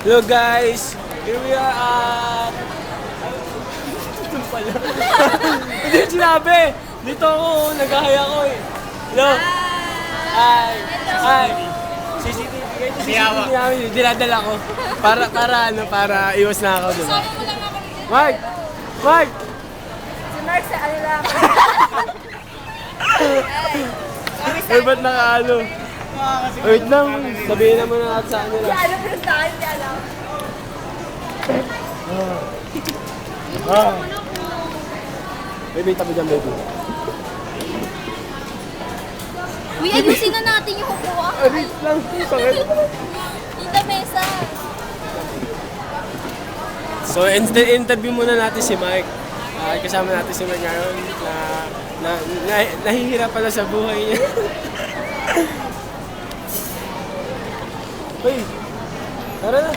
Hello guys! Here we are at... Ito pala. Hindi yung sinabi! Dito ako, nag-hi ako eh. Hello! Hi! Hi! CCTV. Ito CCTV namin, dinadala ko. Para iwas na ako, diba? Mark! Mark! Si Mark sa ano lang. Ay, ba't nakaano? Wait lang, sabihin na muna natin sa kanila. Di alam yung tayo, di alam. Baby, tabi dyan, baby. Uy, ayusin na natin yung upuan. Wait lang, sakit. Yung lamesa. So, interview muna natin si Mike. Kasama natin si Mike ngayon na nahihirap pala sa buhay niya. Uy, tara na.